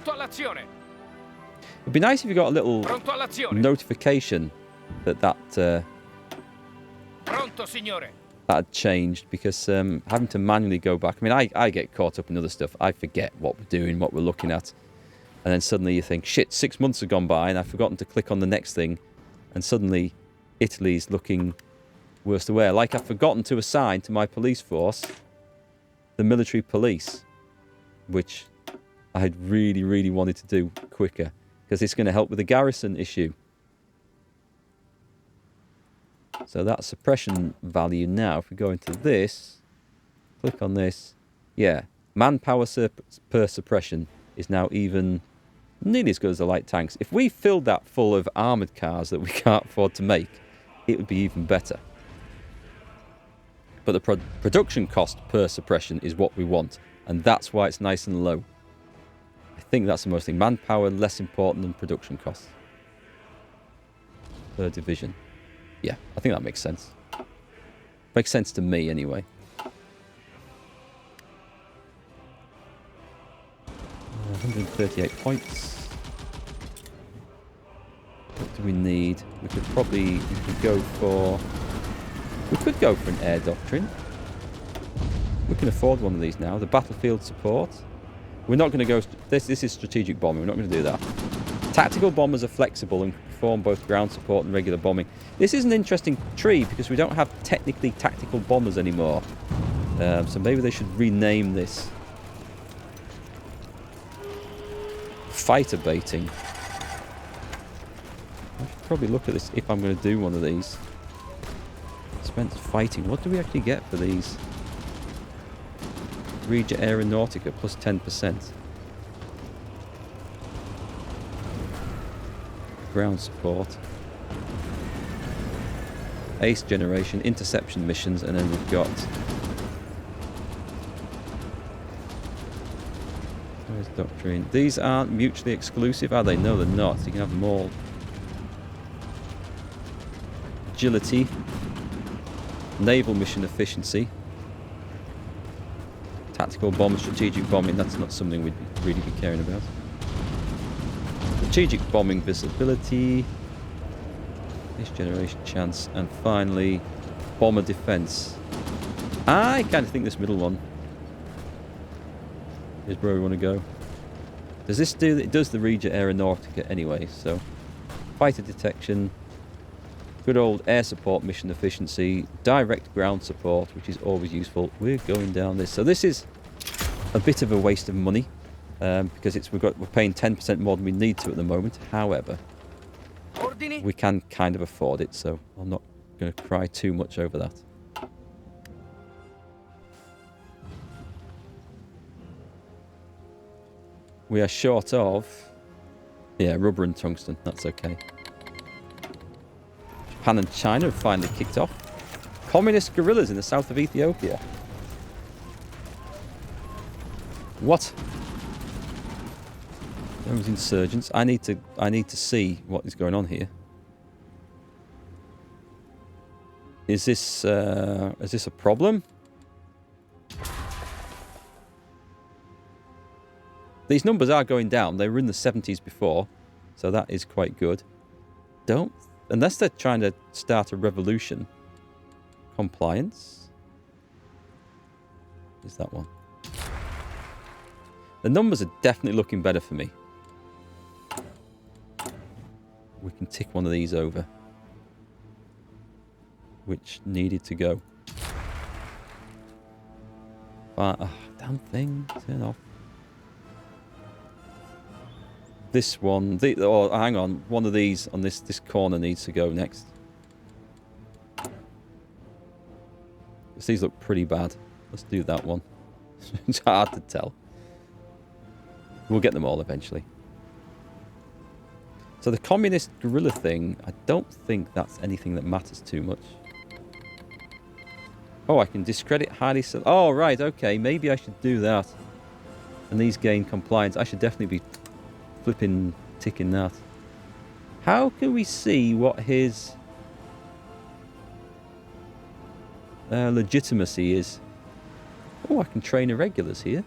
Pronto all'azione. It'd be nice if you got a little Pronto all'azione. notification that Pronto, signore. that had changed, because having to manually go back. I mean, I get caught up in other stuff. I forget what we're doing, what we're looking at. And then suddenly you think, shit, 6 months have gone by and I've forgotten to click on the next thing. And suddenly Italy's looking worse aware. Like I've forgotten to assign to my police force the military police, which I had really, really wanted to do quicker, because it's going to help with the garrison issue. So that suppression value now, if we go into this, click on this, yeah, manpower per suppression is now even nearly as good as the light tanks. If we filled that full of armoured cars that we can't afford to make, it would be even better. But the production cost per suppression is what we want, and that's why it's nice and low. I think that's the most thing. Manpower less important than production costs per division. Yeah, I think that makes sense. Makes sense to me anyway. 138 points. What do we need? We could go for an air doctrine. We can afford one of these now. The battlefield support. We're not going to go... This is strategic bombing. We're not going to do that. Tactical bombers are flexible and perform both ground support and regular bombing. This is an interesting tree because we don't have technically tactical bombers anymore. So maybe they should rename this. Fighter baiting. I should probably look at this if I'm going to do one of these. Spent fighting. What do we actually get for these? Regia Aeronautica plus 10%. Ground support. Ace generation, interception missions, and then we've got... Where's doctrine? These aren't mutually exclusive, are they? No, they're not. You can have them all. Agility. Naval mission efficiency. Tactical bomb, strategic bombing. That's not something we'd really be caring about. Strategic bombing visibility. This generation chance. And finally, bomber defense. I kind of think this middle one is where we want to go. Does this do... It does the Regia Aeronautica anyway, so... Fighter detection. Good old air support mission efficiency. Direct ground support, which is always useful. We're going down this. So this is a bit of a waste of money. Because we're paying 10% more than we need to at the moment. However, we can kind of afford it, so I'm not going to cry too much over that. We are short of... Yeah, rubber and tungsten. That's okay. Japan and China have finally kicked off. Communist guerrillas in the south of Ethiopia. What? Those insurgents. I need to see what is going on here. Is this a problem? These numbers are going down. They were in the 70s before, so that is quite good. Unless they're trying to start a revolution. Compliance. Is that one? The numbers are definitely looking better for me. We can tick one of these over. Which needed to go. Damn thing. Turn off. This one. Hang on. One of these on this corner needs to go next. These look pretty bad. Let's do that one. It's hard to tell. We'll get them all eventually. So the communist guerrilla thing, I don't think that's anything that matters too much. Oh, I can discredit highly... Oh, right, okay. Maybe I should do that. And these gain compliance. I should definitely be flipping, ticking that. How can we see what his legitimacy is? Oh, I can train irregulars here.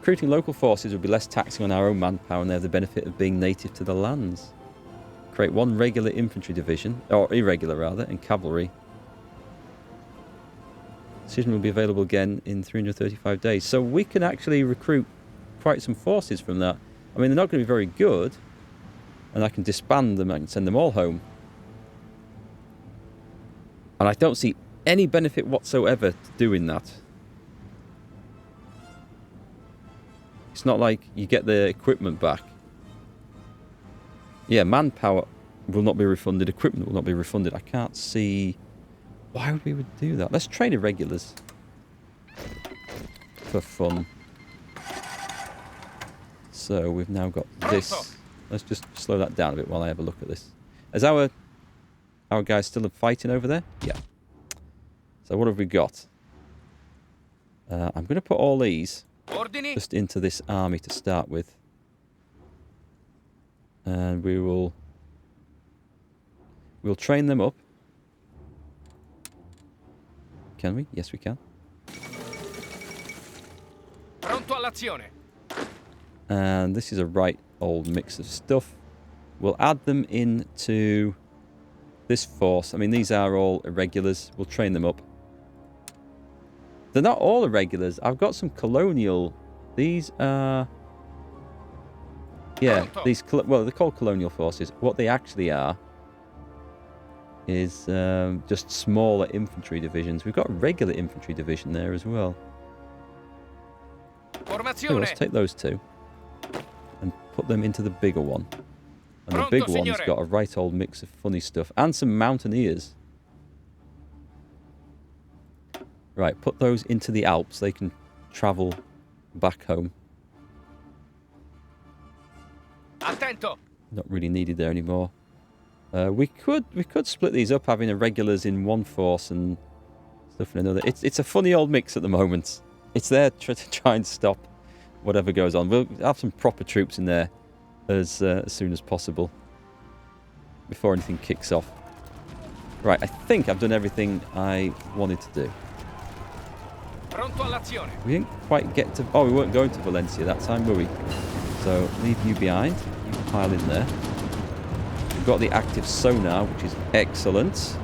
Recruiting local forces would be less taxing on our own manpower and they have the benefit of being native to the lands. Create one regular infantry division, or irregular rather, and cavalry. Decision will be available again in 335 days. So we can actually recruit quite some forces from that. I mean, they're not going to be very good, and I can disband them, I can send them all home. And I don't see any benefit whatsoever to doing that. It's not like you get the equipment back. Yeah, manpower will not be refunded. Equipment will not be refunded. I can't see why we would do that. Let's train irregulars for fun. So we've now got this. Let's just slow that down a bit while I have a look at this. Is our guys still fighting over there? Yeah. So what have we got? I'm going to put all these just into this army to start with. And we'll train them up. Can we? Yes, we can. Pronto all'azione. And this is a right old mix of stuff. We'll add them into this force. I mean, these are all irregulars. We'll train them up. They're not all irregulars. I've got some colonial. These are... Yeah, these... Well, they're called colonial forces. What they actually are is just smaller infantry divisions. We've got a regular infantry division there as well. So let's take those two and put them into the bigger one. And the big one's got a right old mix of funny stuff and some mountaineers. Right, put those into the Alps. They can travel back home. Attento. Not really needed there anymore. We could split these up, having irregulars in one force and stuff in another. It's a funny old mix at the moment. It's there to try and stop whatever goes on. We'll have some proper troops in there as soon as possible before anything kicks off. Right, I think I've done everything I wanted to do. Pronto all'azione. We didn't quite get to... Oh, we weren't going to Valencia that time, were we? So leave you behind. You pile in there. We've got the active sonar, which is excellent.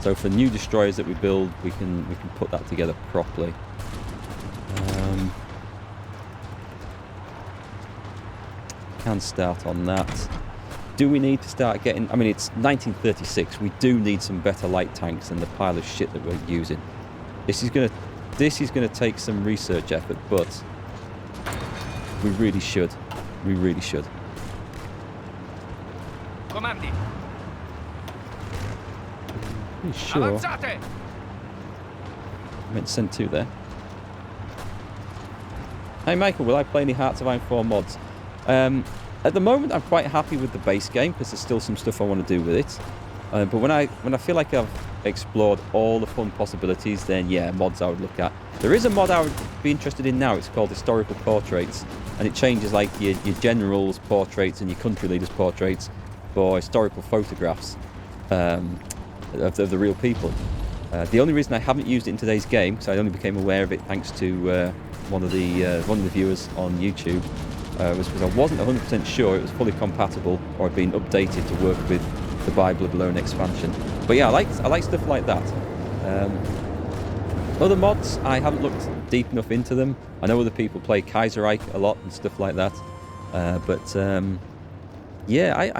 So for new destroyers that we build, we can put that together properly. Can start on that. Do we need to start getting... I mean, it's 1936. We do need some better light tanks than the pile of shit that we're using. This is gonna take some research effort, but we really should. We really should. Comandi. Pretty sure. Avanzate. I meant to send two there. Hey Michael, will I play any Hearts of Iron 4 mods? At the moment, I'm quite happy with the base game because there's still some stuff I want to do with it. But when I feel like I've explored all the fun possibilities, then yeah, mods I would look at. There is a mod I would be interested in now. It's called Historical Portraits, and it changes like your generals' portraits and your country leaders' portraits for historical photographs of the real people. The only reason I haven't used it in today's game, because I only became aware of it thanks to one of the viewers on YouTube, was because I wasn't 100% sure it was fully compatible or had been updated to work with the Bible of Alone expansion. But yeah, I like stuff like that. Other mods, I haven't looked deep enough into them. I know other people play Kaiserreich a lot and stuff like that. Yeah,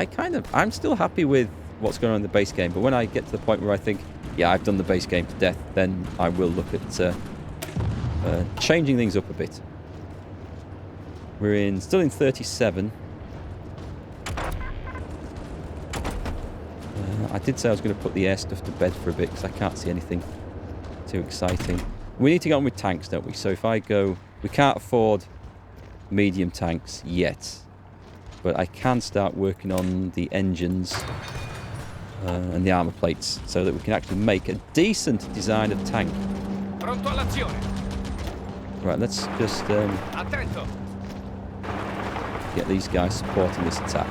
I'm still happy with what's going on in the base game. But when I get to the point where I think, yeah, I've done the base game to death, then I will look at changing things up a bit. We're still in 37. I did say I was going to put the air stuff to bed for a bit because I can't see anything too exciting. We need to get on with tanks, don't we? So if I go... We can't afford medium tanks yet. But I can start working on the engines and the armour plates so that we can actually make a decent design of tank. Pronto all'azione. Right, let's just Attento. get these guys supporting this attack.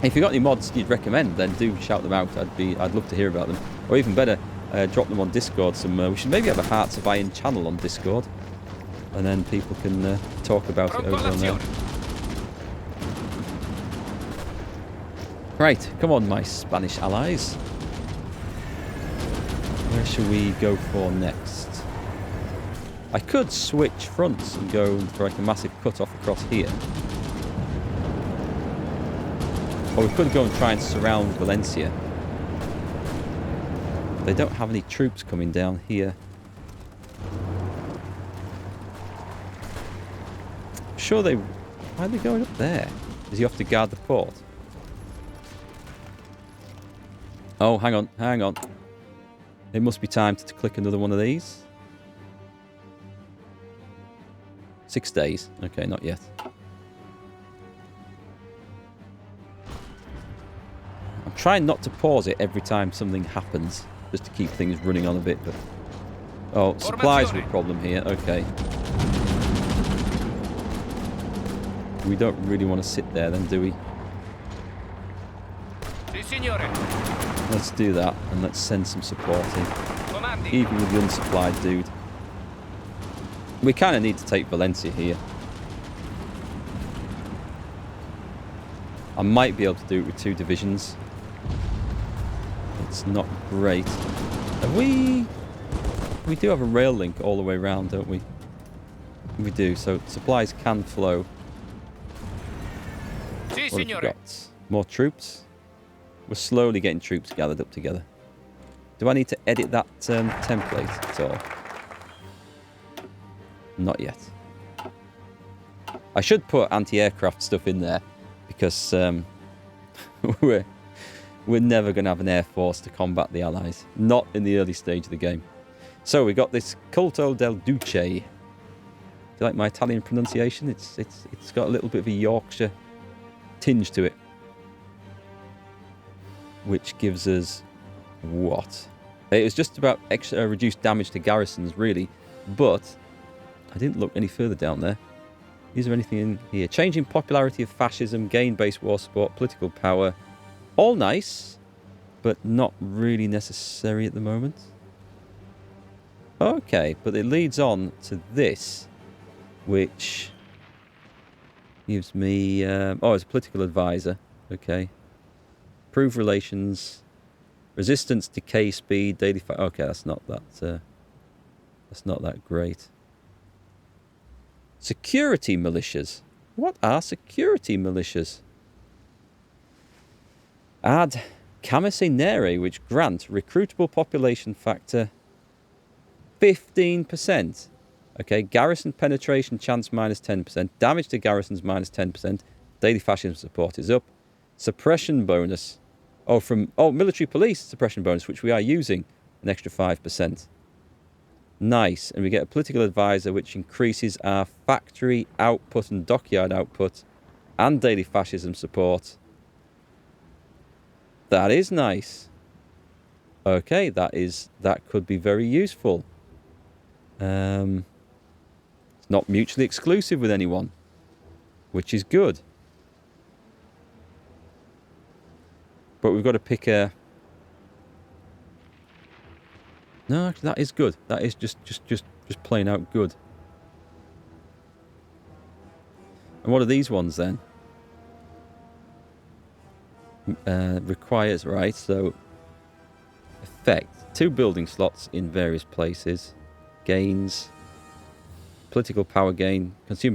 If you've got any mods you'd recommend, then do shout them out. I'd love to hear about them. Or even better, drop them on Discord somewhere. We should maybe have a Hearts of Iron channel on Discord. And then people can talk about it over on there. Right, come on, my Spanish allies. Where should we go for next? I could switch fronts and go for like a massive cut-off across here. Or we could go and try and surround Valencia. They don't have any troops coming down here. I'm sure they... Why are they going up there? Does he have to guard the port? Oh, hang on, hang on. It must be time to click another one of these. 6 days. Okay, not yet. I'm trying not to pause it every time something happens, just to keep things running on a bit. But oh, supplies were a problem here. Okay. We don't really want to sit there then, do we? Si, signore. Let's do that, and let's send some support in. Even with the unsupplied dude. We kind of need to take Valencia here. I might be able to do it with 2 divisions. It's not great. Have we... We do have a rail link all the way around, don't we? We do, so supplies can flow. Si, What have we got? More troops? We're slowly getting troops gathered up together. Do I need to edit that template at all? Not yet. I should put anti-aircraft stuff in there because we're never going to have an air force to combat the Allies. Not in the early stage of the game. So we got this Culto del Duce. Do you like my Italian pronunciation? It's got a little bit of a Yorkshire tinge to it. Which gives us what? It was just about extra reduced damage to garrisons, really. But I didn't look any further down there. Is there anything in here? Changing popularity of fascism, gain base war support, political power. All nice, but not really necessary at the moment. Okay, but it leads on to this, which gives me... oh, as a political advisor. Okay. Improve relations, resistance, decay speed, daily fight. Okay, that's not that great. Security militias. What are security militias? Add camisinere, which grant recruitable population factor 15%. Okay, garrison penetration chance minus 10%. Damage to garrisons minus 10%. Daily fascism support is up. Suppression bonus. Military police suppression bonus, which we are using, an extra 5%. Nice. And we get a political advisor, which increases our factory output and dockyard output and daily fascism support. That is nice. Okay, that could be very useful. It's not mutually exclusive with anyone, which is good. But we've got to pick a... No, actually, that is good. That is just plain out good. And what are these ones then? Requires, right, so... Effect. 2 building slots in various places. Gains. Political power gain. Consumer